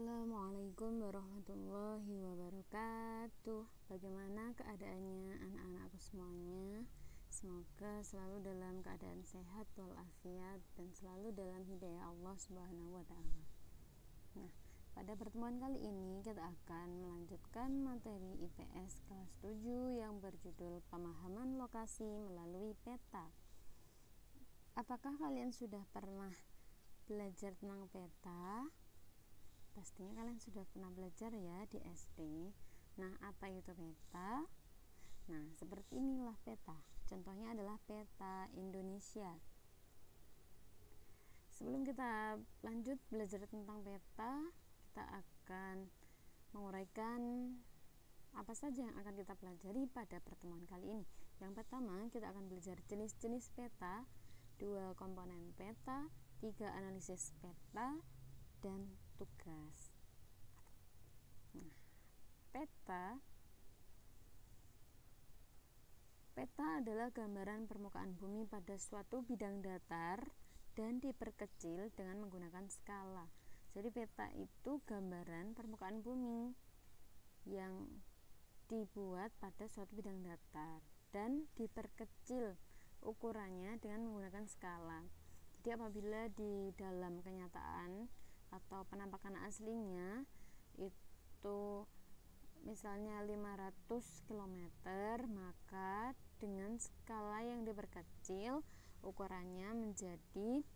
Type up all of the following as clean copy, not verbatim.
Assalamualaikum warahmatullahi wabarakatuh. Bagaimana keadaannya anak-anakku semuanya? Semoga selalu dalam keadaan sehat walafiat dan selalu dalam hidayah Allah Subhanahu wa taala. Nah, pada pertemuan kali ini kita akan melanjutkan materi IPS kelas 7 yang berjudul pemahaman lokasi melalui peta. Apakah kalian sudah pernah belajar tentang peta? Pastinya kalian sudah pernah belajar ya di SD. Nah, apa itu peta? Nah, seperti inilah peta. Contohnya adalah peta Indonesia. Sebelum kita lanjut belajar tentang peta, kita akan menguraikan apa saja yang akan kita pelajari pada pertemuan kali ini. Yang pertama, kita akan belajar jenis-jenis peta, 2 komponen peta, 3 analisis peta, dan tugas. Nah, peta adalah gambaran permukaan bumi pada suatu bidang datar dan diperkecil dengan menggunakan skala. Jadi peta itu gambaran permukaan bumi yang dibuat pada suatu bidang datar dan diperkecil ukurannya dengan menggunakan skala. Jadi apabila di dalam kenyataan atau penampakan aslinya itu misalnya 500 km, maka dengan skala yang diperkecil ukurannya menjadi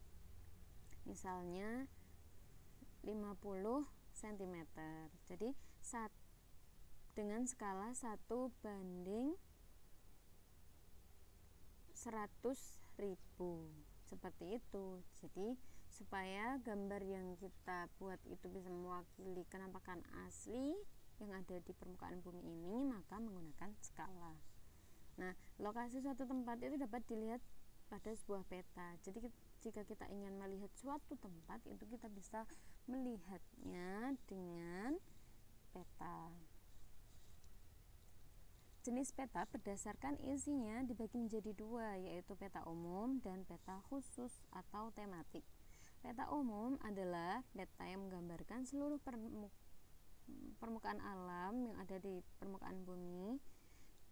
misalnya 50 cm. Jadi dengan skala 1:100.000 seperti itu. Jadi supaya gambar yang kita buat itu bisa mewakili kenampakan asli yang ada di permukaan bumi ini, maka menggunakan skala. Nah, lokasi suatu tempat itu dapat dilihat pada sebuah peta. Jadi jika kita ingin melihat suatu tempat, itu kita bisa melihatnya dengan peta. Jenis peta berdasarkan isinya dibagi menjadi 2, yaitu peta umum dan peta khusus atau tematik. Peta umum adalah peta yang menggambarkan seluruh permukaan alam yang ada di permukaan bumi,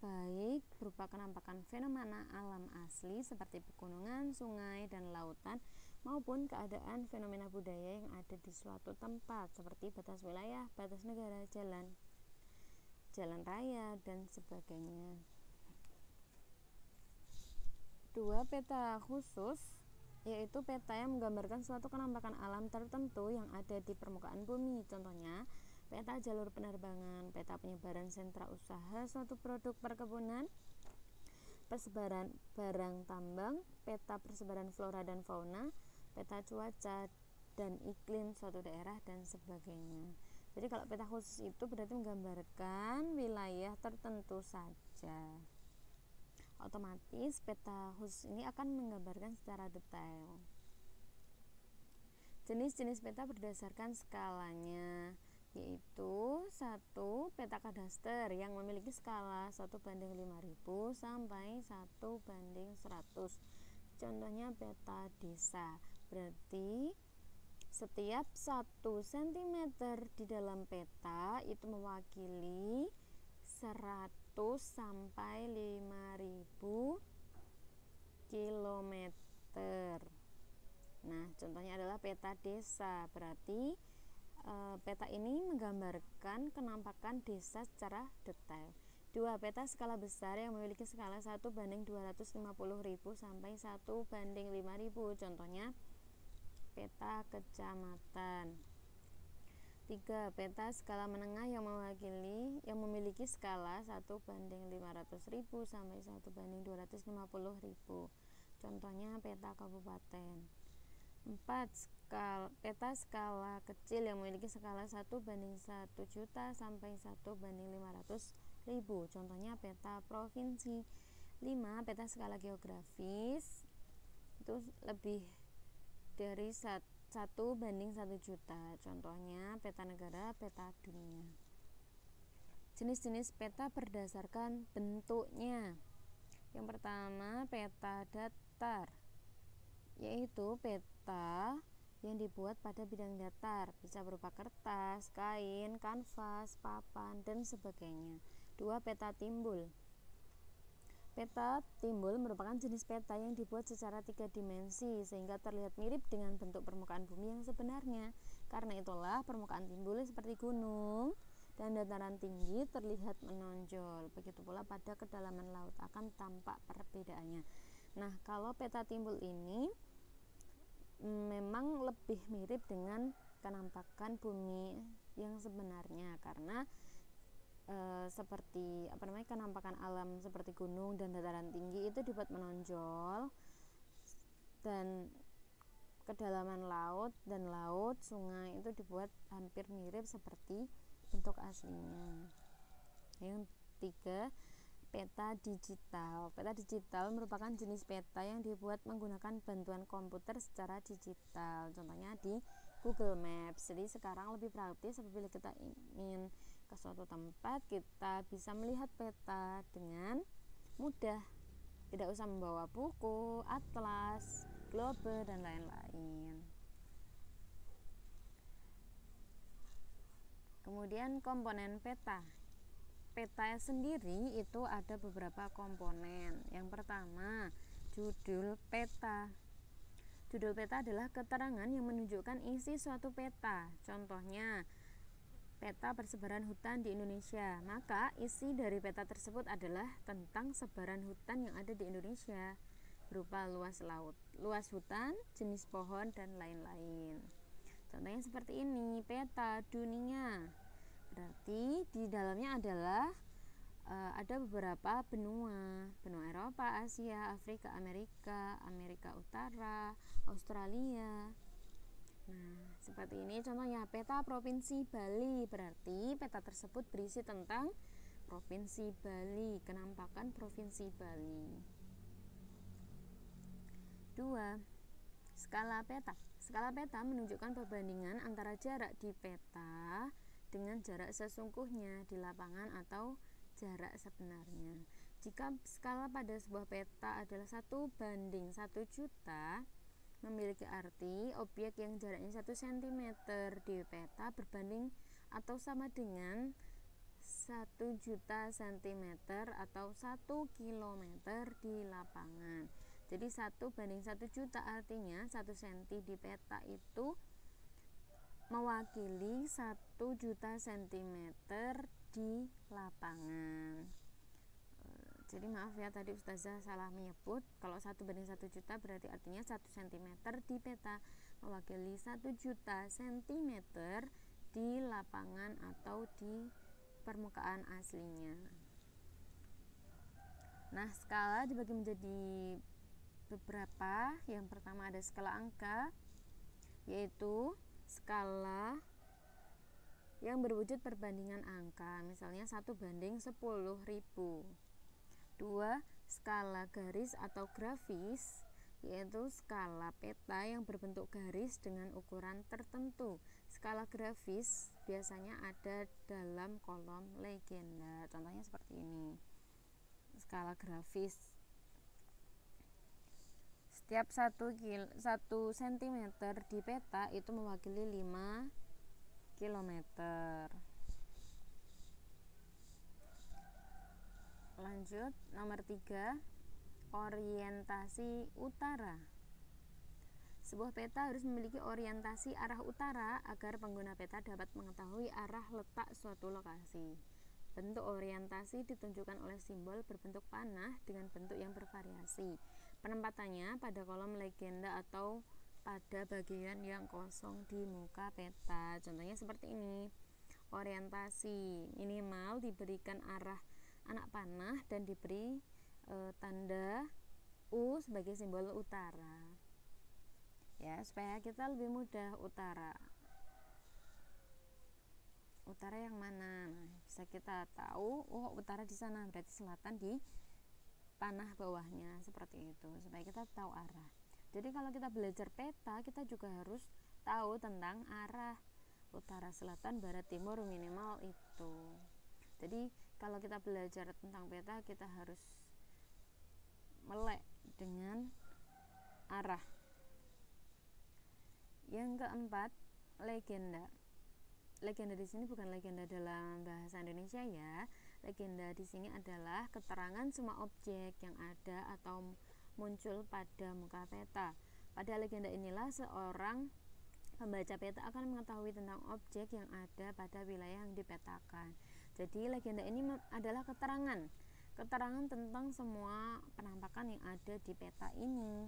baik berupa kenampakan fenomena alam asli seperti pegunungan, sungai, dan lautan, maupun keadaan fenomena budaya yang ada di suatu tempat seperti batas wilayah, batas negara, jalan raya, dan sebagainya. 2 peta khusus, yaitu peta yang menggambarkan suatu kenampakan alam tertentu yang ada di permukaan bumi. Contohnya, peta jalur penerbangan, peta penyebaran sentra usaha suatu produk perkebunan, persebaran barang tambang, peta persebaran flora dan fauna, peta cuaca dan iklim suatu daerah, dan sebagainya. Jadi kalau peta khusus itu berarti menggambarkan wilayah tertentu saja. Otomatis peta khusus ini akan menggambarkan secara detail. Jenis-jenis peta berdasarkan skalanya, yaitu 1. Peta kadaster yang memiliki skala 1:5000 sampai 1:100. Contohnya peta desa. Berarti setiap 1 cm di dalam peta itu mewakili 100 sampai 5000 km. Nah, contohnya adalah peta desa. Berarti peta ini menggambarkan kenampakan desa secara detail. 2. Peta skala besar yang memiliki skala 1:250.000 sampai 1:5.000. Contohnya peta kecamatan. 3. Peta skala menengah yang memiliki skala 1:500.000 sampai 1:250.000. Contohnya peta kabupaten. 4. Peta skala kecil yang memiliki skala 1:1.000.000 sampai 1:500.000. Contohnya peta provinsi. 5. Peta skala geografis itu lebih dari 1:1.000.000. Contohnya peta negara, peta dunia. Jenis-jenis peta berdasarkan bentuknya. Yang pertama, peta datar, yaitu peta yang dibuat pada bidang datar, bisa berupa kertas, kain, kanvas, papan, dan sebagainya. 2. Peta timbul. Peta timbul merupakan jenis peta yang dibuat secara 3 dimensi sehingga terlihat mirip dengan bentuk permukaan bumi yang sebenarnya. Karena itulah permukaan timbul seperti gunung dan dataran tinggi terlihat menonjol. Begitu pula pada kedalaman laut akan tampak perbedaannya. Nah, kalau peta timbul ini memang lebih mirip dengan kenampakan bumi yang sebenarnya karena seperti kenampakan alam seperti gunung dan dataran tinggi itu dibuat menonjol, dan kedalaman laut dan laut, sungai itu dibuat hampir mirip seperti bentuk aslinya. Yang 3, peta digital. Peta digital merupakan jenis peta yang dibuat menggunakan bantuan komputer secara digital. Contohnya di Google Maps. Jadi sekarang lebih praktis apabila kita ingin ke suatu tempat, kita bisa melihat peta dengan mudah. Tidak usah membawa buku, atlas, globe, dan lain-lain. Kemudian komponen peta. Peta sendiri itu ada beberapa komponen. Yang pertama, judul peta. Judul peta adalah keterangan yang menunjukkan isi suatu peta. Contohnya, peta persebaran hutan di Indonesia. Maka isi dari peta tersebut adalah tentang sebaran hutan yang ada di Indonesia, berupa luas laut, luas hutan, jenis pohon, dan lain-lain. Contohnya seperti ini, peta dunia. Berarti di dalamnya adalah ada beberapa benua Eropa, Asia, Afrika, Amerika Utara, Australia. Nah, seperti ini contohnya peta provinsi Bali. Berarti peta tersebut berisi tentang provinsi Bali, kenampakan provinsi Bali. 2. Skala peta. Skala peta menunjukkan perbandingan antara jarak di peta dengan jarak sesungguhnya di lapangan atau jarak sebenarnya. Jika skala pada sebuah peta adalah 1:1.000.000, memiliki arti objek yang jaraknya 1 cm di peta berbanding atau sama dengan 1.000.000 cm atau 1 km di lapangan. Jadi 1:1.000.000 artinya 1 cm di peta itu mewakili 1.000.000 cm di lapangan. Jadi maaf ya, tadi Ustazah salah menyebut. Kalau 1:1.000.000 berarti artinya 1 cm di peta mewakili 1.000.000 cm di lapangan atau di permukaan aslinya. Nah, skala dibagi menjadi beberapa. Yang pertama ada skala angka, yaitu skala yang berwujud perbandingan angka, misalnya 1:10.000. 2. Skala garis atau grafis, yaitu skala peta yang berbentuk garis dengan ukuran tertentu. Skala grafis biasanya ada dalam kolom legenda. Contohnya seperti ini. Skala grafis. Setiap 1 cm di peta itu mewakili 5 km. Lanjut, nomor 3, orientasi utara. Sebuah peta harus memiliki orientasi arah utara agar pengguna peta dapat mengetahui arah letak suatu lokasi. Bentuk orientasi ditunjukkan oleh simbol berbentuk panah dengan bentuk yang bervariasi. Penempatannya pada kolom legenda atau pada bagian yang kosong di muka peta. Contohnya seperti ini. Orientasi minimal diberikan arah anak panah dan diberi tanda U sebagai simbol utara. Ya, supaya kita lebih mudah utara yang mana. Nah, bisa kita tahu, oh utara di sana, berarti selatan di panah bawahnya, seperti itu, supaya kita tahu arah. Jadi kalau kita belajar peta, kita juga harus tahu tentang arah utara, selatan, barat, timur minimal itu. Jadi kalau kita belajar tentang peta, kita harus melek dengan arah. Yang keempat, legenda. Legenda di sini bukan legenda dalam bahasa Indonesia ya. Legenda di sini adalah keterangan semua objek yang ada atau muncul pada muka peta. Pada legenda inilah seorang pembaca peta akan mengetahui tentang objek yang ada pada wilayah yang dipetakan. Jadi legenda ini adalah keterangan tentang semua penampakan yang ada di peta ini.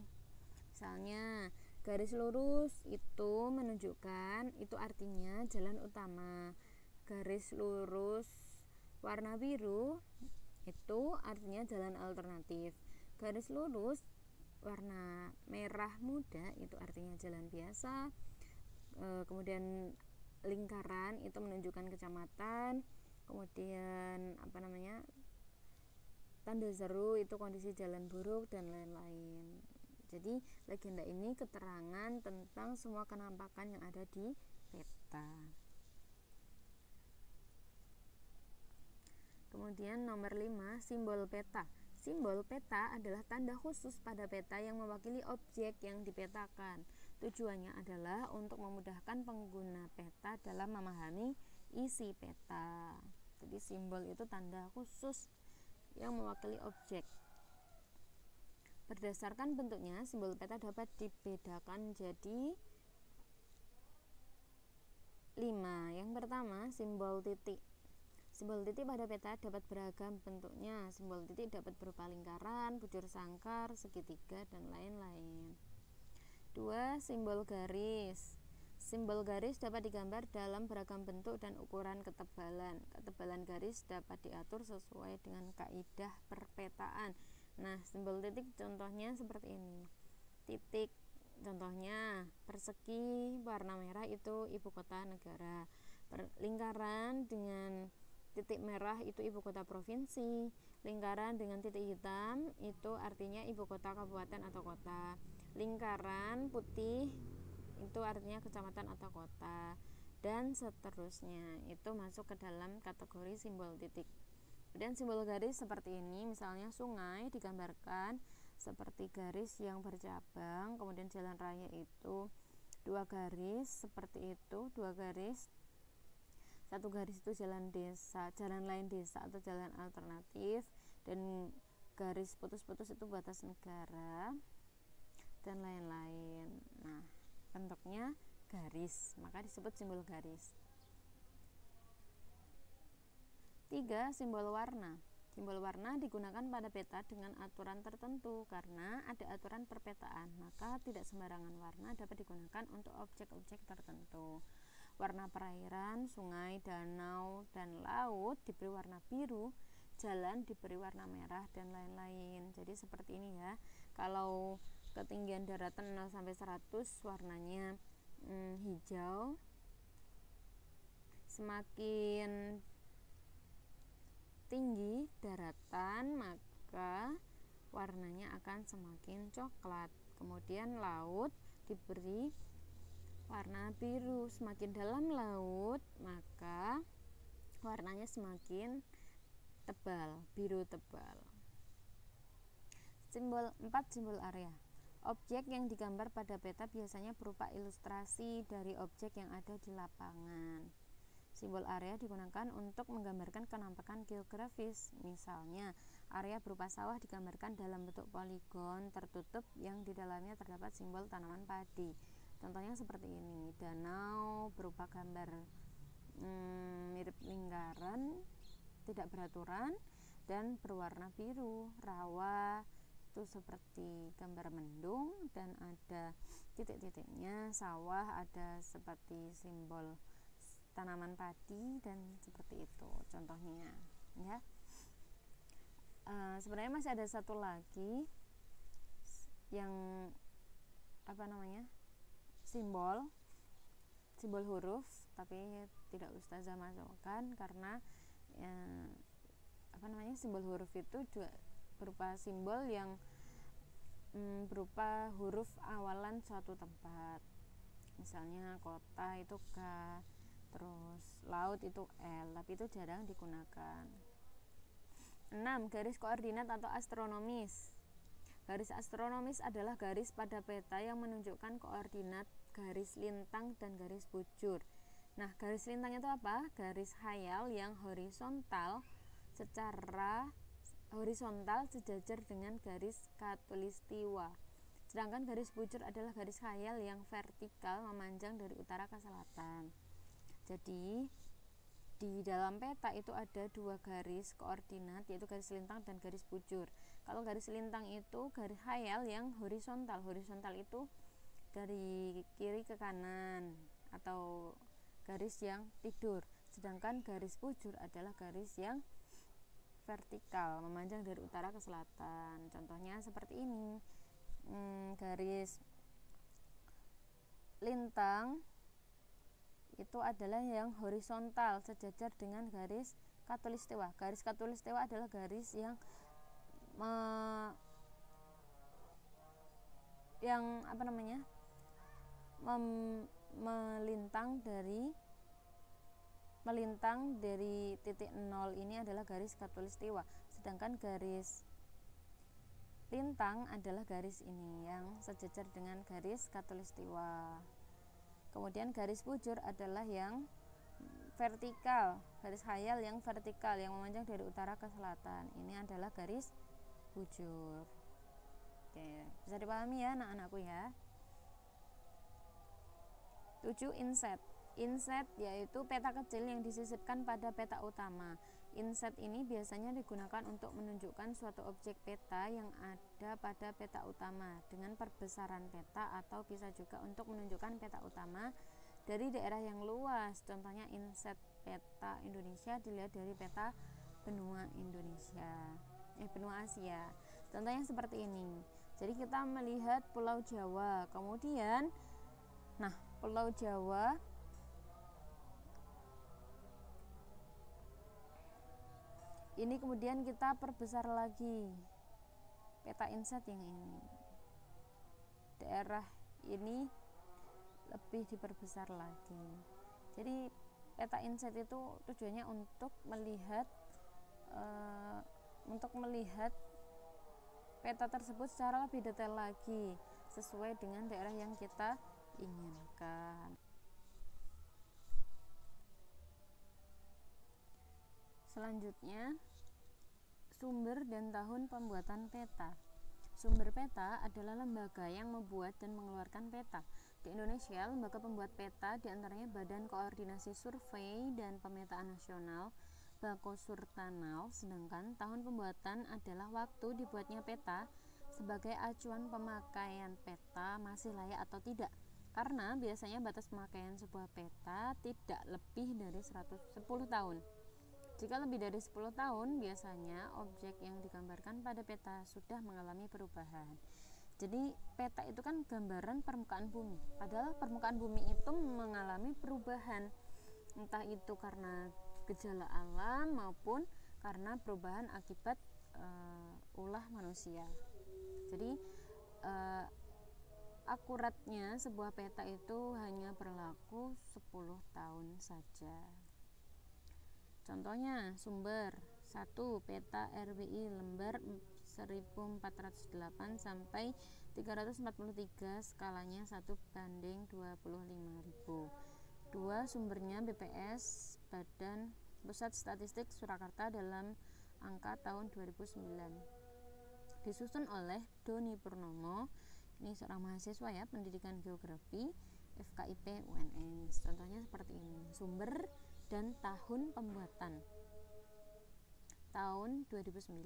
Misalnya garis lurus itu menunjukkan, itu artinya jalan utama. Garis lurus warna biru itu artinya jalan alternatif. Garis lurus warna merah muda itu artinya jalan biasa. Kemudian lingkaran itu menunjukkan kecamatan. Kemudian tanda seru itu kondisi jalan buruk dan lain-lain. Jadi legenda ini keterangan tentang semua penampakan yang ada di peta. Kemudian nomor 5, simbol peta. Simbol peta adalah tanda khusus pada peta yang mewakili objek yang dipetakan. Tujuannya adalah untuk memudahkan pengguna peta dalam memahami isi peta. Jadi simbol itu tanda khusus yang mewakili objek. Berdasarkan bentuknya, simbol peta dapat dibedakan menjadi 5. Yang pertama, simbol titik. Simbol titik pada peta dapat beragam bentuknya. Simbol titik dapat berupa lingkaran, bujur sangkar, segitiga, dan lain-lain. 2. Simbol garis. Simbol garis dapat digambar dalam beragam bentuk dan ukuran ketebalan. Ketebalan garis dapat diatur sesuai dengan kaidah perpetaan. Nah, simbol titik contohnya seperti ini. Titik contohnya persegi warna merah itu ibu kota negara. Lingkaran dengan titik merah itu ibu kota provinsi. Lingkaran dengan titik hitam itu artinya ibu kota kabupaten atau kota. Lingkaran putih itu artinya kecamatan atau kota, dan seterusnya. Itu masuk ke dalam kategori simbol titik. Kemudian simbol garis seperti ini, misalnya sungai digambarkan seperti garis yang bercabang. Kemudian jalan raya itu 2 garis seperti itu, 2 garis. 1 garis itu jalan desa, jalan lain desa atau jalan alternatif, dan garis putus-putus itu batas negara dan lain-lain. Nah, bentuknya garis, maka disebut simbol garis. 3. Simbol warna. Simbol warna digunakan pada peta dengan aturan tertentu. Karena ada aturan perpetaan, maka tidak sembarangan warna dapat digunakan untuk objek-objek tertentu. Warna perairan, sungai, danau, dan laut diberi warna biru, jalan diberi warna merah, dan lain-lain. Jadi seperti ini ya. Kalau ketinggian daratan 0-100 warnanya hijau. Semakin tinggi daratan maka warnanya akan semakin coklat. Kemudian laut diberi warna biru. Semakin dalam laut maka warnanya semakin tebal, biru tebal. Simbol 4. Simbol area. Objek yang digambar pada peta biasanya berupa ilustrasi dari objek yang ada di lapangan. Simbol area digunakan untuk menggambarkan penampakan geografis. Misalnya, area berupa sawah digambarkan dalam bentuk poligon tertutup yang di dalamnya terdapat simbol tanaman padi. Contohnya seperti ini. Danau berupa gambar mirip lingkaran, tidak beraturan, dan berwarna biru. Rawa itu seperti gambar mendung dan ada titik-titiknya. Sawah ada seperti simbol tanaman padi dan seperti itu contohnya ya. Sebenarnya masih ada satu lagi yang simbol huruf, tapi tidak ustazah masukkan karena simbol huruf itu juga berupa simbol yang berupa huruf awalan suatu tempat. Misalnya kota itu K, terus laut itu L, tapi itu jarang digunakan. 6. Garis koordinat atau astronomis. Garis astronomis adalah garis pada peta yang menunjukkan koordinat garis lintang dan garis bujur. Nah, garis lintang itu apa? Garis khayal yang horizontal secara horizontal sejajar dengan garis khatulistiwa. Sedangkan garis bujur adalah garis khayal yang vertikal memanjang dari utara ke selatan. Jadi di dalam peta itu ada dua garis koordinat, yaitu garis lintang dan garis bujur. Kalau garis lintang itu garis khayal yang horizontal. Horizontal itu dari kiri ke kanan atau garis yang tidur. Sedangkan garis bujur adalah garis yang vertikal memanjang dari utara ke selatan. Contohnya seperti ini. Garis lintang itu adalah yang horizontal sejajar dengan garis khatulistiwa. Garis khatulistiwa adalah garis yang melintang dari titik nol ini adalah garis khatulistiwa. Sedangkan garis lintang adalah garis ini yang sejajar dengan garis khatulistiwa. Kemudian garis bujur adalah yang vertikal, garis khayal yang vertikal yang memanjang dari utara ke selatan. Ini adalah garis bujur. Oke, bisa dipahami ya anak-anakku ya. 7. Inset. Inset yaitu peta kecil yang disisipkan pada peta utama. Inset ini biasanya digunakan untuk menunjukkan suatu objek peta yang ada pada peta utama dengan perbesaran peta, atau bisa juga untuk menunjukkan peta utama dari daerah yang luas. Contohnya inset peta Indonesia dilihat dari peta benua Asia. Contohnya seperti ini. Jadi kita melihat Pulau Jawa. Kemudian Pulau Jawa ini kemudian kita perbesar lagi peta inset yang ini. Daerah ini lebih diperbesar lagi. Jadi peta inset itu tujuannya untuk melihat peta tersebut secara lebih detail lagi sesuai dengan daerah yang kita inginkan. Selanjutnya, sumber dan tahun pembuatan peta. Sumber peta adalah lembaga yang membuat dan mengeluarkan peta. Di Indonesia, lembaga pembuat peta diantaranya Badan Koordinasi Survei dan Pemetaan Nasional, Bakosurtanal. Sedangkan tahun pembuatan adalah waktu dibuatnya peta sebagai acuan pemakaian peta masih layak atau tidak. Karena biasanya batas pemakaian sebuah peta tidak lebih dari 10 tahun. Jika lebih dari 10 tahun, biasanya objek yang digambarkan pada peta sudah mengalami perubahan. Jadi peta itu kan gambaran permukaan bumi, padahal permukaan bumi itu mengalami perubahan, entah itu karena gejala alam maupun karena perubahan akibat ulah manusia. Jadi akuratnya sebuah peta itu hanya berlaku 10 tahun saja. Contohnya sumber 1. Peta RWI lembar 1408 sampai 343, skalanya 1:25.000. 2. Sumbernya BPS, Badan Pusat Statistik Surakarta, dalam angka tahun 2009. Disusun oleh Doni Purnomo, ini seorang mahasiswa ya, pendidikan geografi, FKIP UNS. Contohnya seperti ini. Sumber dan tahun pembuatan tahun 2009.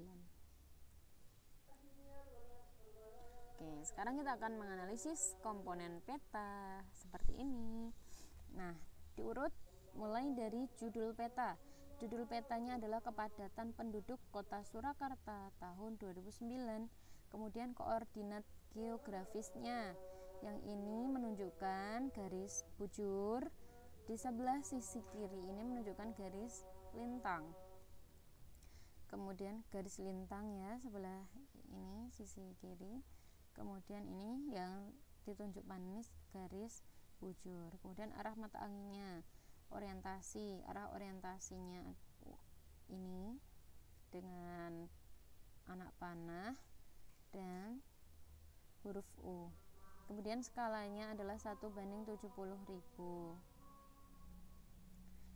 Oke, sekarang kita akan menganalisis komponen peta seperti ini. Nah, diurut mulai dari judul peta. Judul petanya adalah kepadatan penduduk Kota Surakarta tahun 2009. Kemudian koordinat geografisnya, yang ini menunjukkan garis bujur. Di sebelah sisi kiri ini menunjukkan garis lintang. Kemudian garis lintang ya, sebelah ini sisi kiri. Kemudian ini yang ditunjuk manis garis bujur. Kemudian arah mata anginnya, orientasi, arah orientasinya ini dengan anak panah dan huruf U. Kemudian skalanya adalah 1:70.000.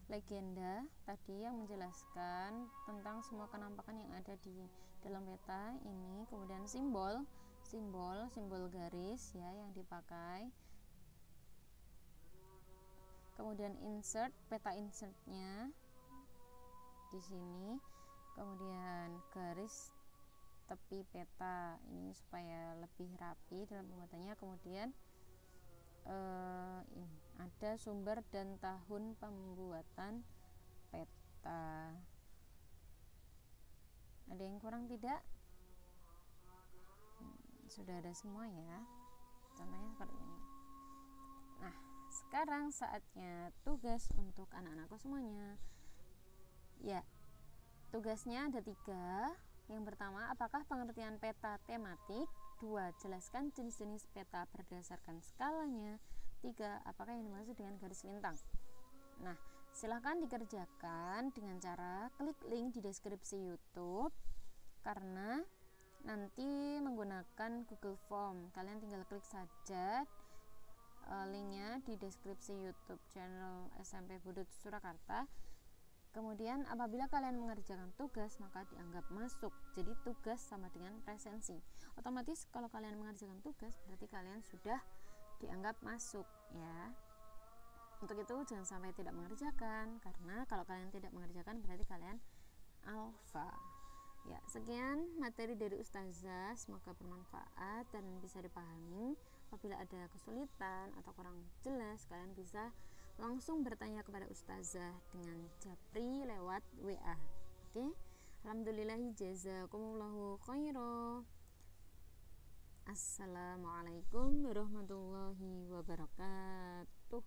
Legenda tadi yang menjelaskan tentang semua kenampakan yang ada di dalam peta ini. Kemudian simbol garis ya yang dipakai. Kemudian peta insertnya di sini. Kemudian garis tepi peta ini supaya lebih rapi dalam pembuatannya. Kemudian ini ada sumber dan tahun pembuatan peta. Ada yang kurang tidak? Sudah ada semua ya, contohnya seperti ini. Nah, sekarang saatnya tugas untuk anak-anakku semuanya. Ya, tugasnya ada 3. Yang pertama, apakah pengertian peta tematik? 2. Jelaskan jenis-jenis peta berdasarkan skalanya. 3. Apakah yang dimaksud dengan garis lintang? Nah, silahkan dikerjakan dengan cara klik link di deskripsi YouTube, karena nanti menggunakan Google Form. Kalian tinggal klik saja linknya di deskripsi YouTube channel SMP Budut Surakarta. Kemudian apabila kalian mengerjakan tugas maka dianggap masuk. Jadi tugas sama dengan presensi. Otomatis kalau kalian mengerjakan tugas berarti kalian sudah dianggap masuk ya. Untuk itu jangan sampai tidak mengerjakan, karena kalau kalian tidak mengerjakan berarti kalian alfa. Ya, sekian materi dari Ustazah, semoga bermanfaat dan bisa dipahami. Apabila ada kesulitan atau kurang jelas, kalian bisa langsung bertanya kepada Ustazah dengan japri lewat WA. Oke? Alhamdulillahi jazakumullahu khairan. Assalamualaikum warahmatullahi wabarakatuh.